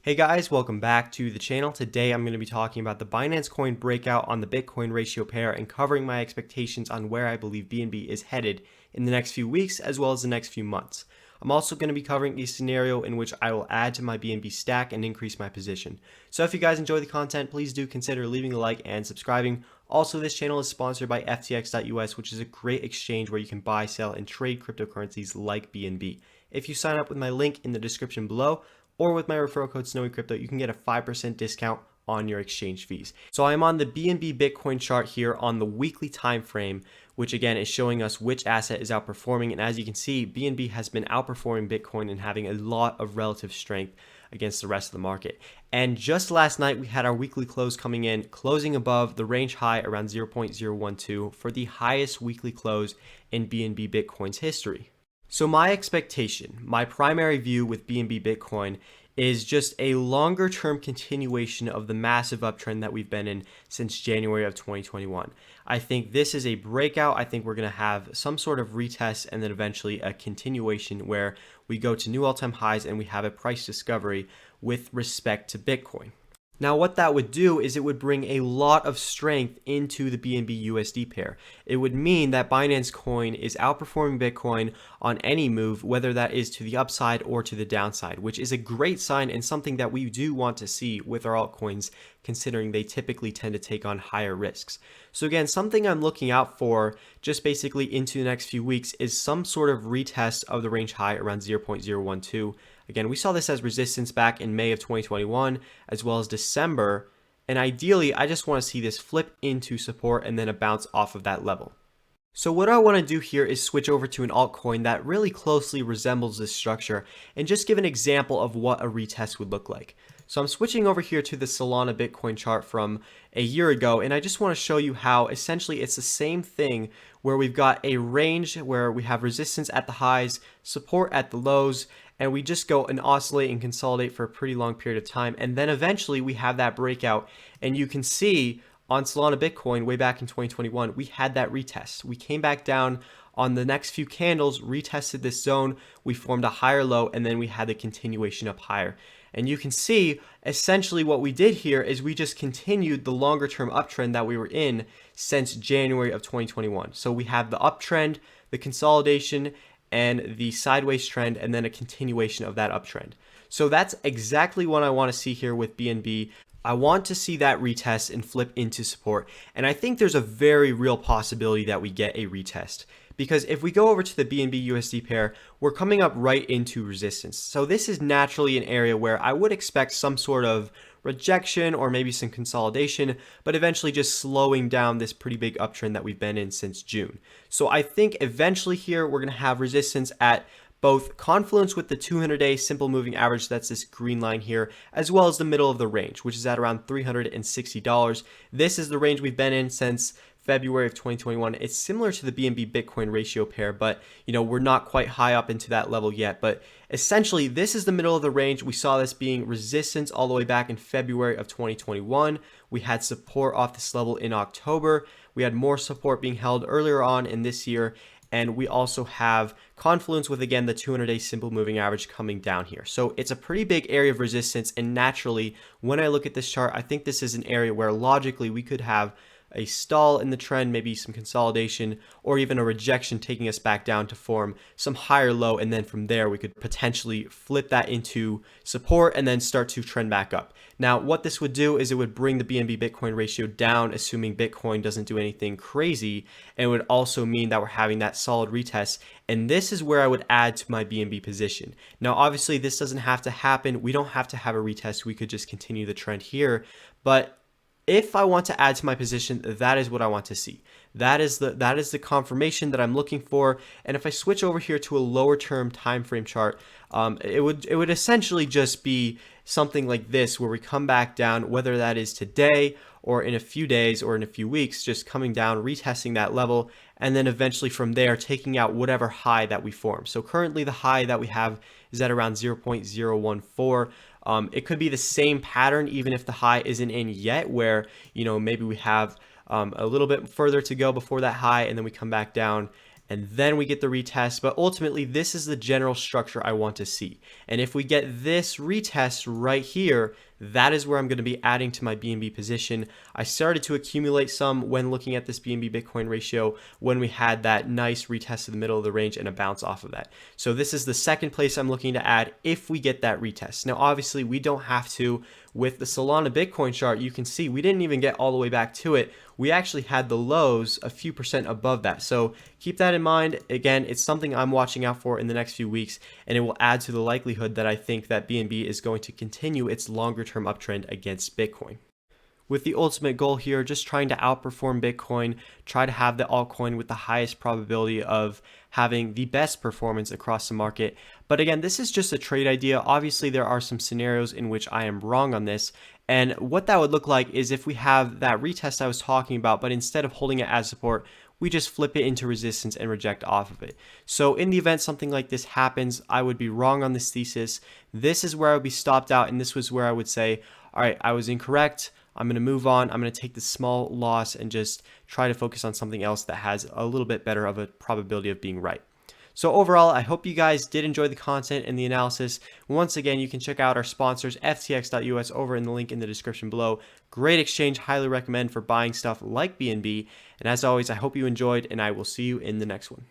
Hey guys, welcome back to the channel. Today I'm going to be talking about the Binance coin breakout on the Bitcoin ratio pair and covering my expectations on where I believe BNB is headed in the next few weeks as well as the next few months. I'm also going to be covering a scenario in which I will add to my BNB stack and increase my position. So if you guys enjoy the content, please do consider leaving a like and subscribing. Also, this channel is sponsored by FTX.us, which is a great exchange where you can buy, sell, and trade cryptocurrencies like BNB. If you sign up with my link in the description below, or with my referral code SNOWYCRYPTO, you can get a 5% discount on your exchange fees. So I'm on the BNB Bitcoin chart here on the weekly time frame, which again is showing us which asset is outperforming. And as you can see, BNB has been outperforming Bitcoin and having a lot of relative strength against the rest of the market. And just last night, we had our weekly close coming in, closing above the range high around 0.012 for the highest weekly close in BNB Bitcoin's history. So my expectation, my primary view with BNB Bitcoin is just a longer term continuation of the massive uptrend that we've been in since January of 2021. I think this is a breakout. I think we're going to have some sort of retest and then eventually a continuation where we go to new all-time highs and we have a price discovery with respect to Bitcoin. Now, what that would do is it would bring a lot of strength into the BNB USD pair. It would mean that Binance coin is outperforming Bitcoin on any move, whether that is to the upside or to the downside, which is a great sign and something that we do want to see with our altcoins, considering they typically tend to take on higher risks. So again, something I'm looking out for just basically into the next few weeks is some sort of retest of the range high around 0.012. Again, we saw this as resistance back in May of 2021 as well as December, and ideally I just want to see this flip into support and then a bounce off of that level. So what I want to do here is switch over to an altcoin that really closely resembles this structure and just give an example of what a retest would look like. So I'm switching over here to the Solana Bitcoin chart from a year ago, and I just want to show you how essentially it's the same thing where we've got a range where we have resistance at the highs, support at the lows, and we just go and oscillate and consolidate for a pretty long period of time. And then eventually we have that breakout, and you can see on Solana Bitcoin way back in 2021, we had that retest. We came back down on the next few candles, retested this zone, we formed a higher low, and then we had the continuation up higher. And you can see essentially what we did here is we just continued the longer term uptrend that we were in since January of 2021. So we have the uptrend, the consolidation, and the sideways trend, and then a continuation of that uptrend. So that's exactly what I want to see here with BNB. I want to see that retest and flip into support. And I think there's a very real possibility that we get a retest. Because if we go over to the BNB USD pair, we're coming up right into resistance. So this is naturally an area where I would expect some sort of rejection or maybe some consolidation, but eventually just slowing down this pretty big uptrend that we've been in since June. So I think eventually here we're going to have resistance at both confluence with the 200-day simple moving average, that's this green line here, as well as the middle of the range, which is at around $360. This is the range we've been in since February of 2021. It's similar to the BNB Bitcoin ratio pair, but we're not quite high up into that level yet. But essentially, this is the middle of the range. We saw this being resistance all the way back in February of 2021. We had support off this level in October. We had more support being held earlier on in this year. And we also have confluence with, again, the 200-day simple moving average coming down here. So it's a pretty big area of resistance. And naturally, when I look at this chart, I think this is an area where logically we could have a stall in the trend, maybe some consolidation, or even a rejection taking us back down to form some higher low. And then from there, we could potentially flip that into support and then start to trend back up. Now, what this would do is it would bring the BNB Bitcoin ratio down, assuming Bitcoin doesn't do anything crazy. And it would also mean that we're having that solid retest. And this is where I would add to my BNB position. Now, obviously, this doesn't have to happen. We don't have to have a retest. We could just continue the trend here. But if I want to add to my position, that is what I want to see. That is the confirmation that I'm looking for. And if I switch over here to a lower term time frame chart, it would essentially just be something like this, where we come back down, whether that is today or in a few days or in a few weeks, just coming down, retesting that level, and then eventually from there taking out whatever high that we form. So currently the high that we have is at around 0.014. It could be the same pattern even if the high isn't in yet, where maybe we have a little bit further to go before that high, and then we come back down and then we get the retest. But ultimately, this is the general structure I want to see. And if we get this retest right here, that is where I'm going to be adding to my BNB position. I started to accumulate some when looking at this BNB Bitcoin ratio when we had that nice retest in the middle of the range and a bounce off of that. So this is the second place I'm looking to add if we get that retest. Now, obviously, we don't have to. With the Solana Bitcoin chart, you can see we didn't even get all the way back to it. We actually had the lows a few percent above that. So keep that in mind. Again, it's something I'm watching out for in the next few weeks, and it will add to the likelihood that I think that BNB is going to continue its longer term uptrend against Bitcoin. With the ultimate goal here, just trying to outperform Bitcoin, try to have the altcoin with the highest probability of having the best performance across the market. But again, this is just a trade idea. Obviously, there are some scenarios in which I am wrong on this. And what that would look like is if we have that retest I was talking about, but instead of holding it as support, we just flip it into resistance and reject off of it. So in the event something like this happens, I would be wrong on this thesis. This is where I would be stopped out, and this was where I would say, all right, I was incorrect. I'm going to move on. I'm going to take the small loss and just try to focus on something else that has a little bit better of a probability of being right. So overall, I hope you guys did enjoy the content and the analysis. Once again, you can check out our sponsors, ftx.us, over in the link in the description below. Great exchange, highly recommend for buying stuff like BNB. And as always, I hope you enjoyed, and I will see you in the next one.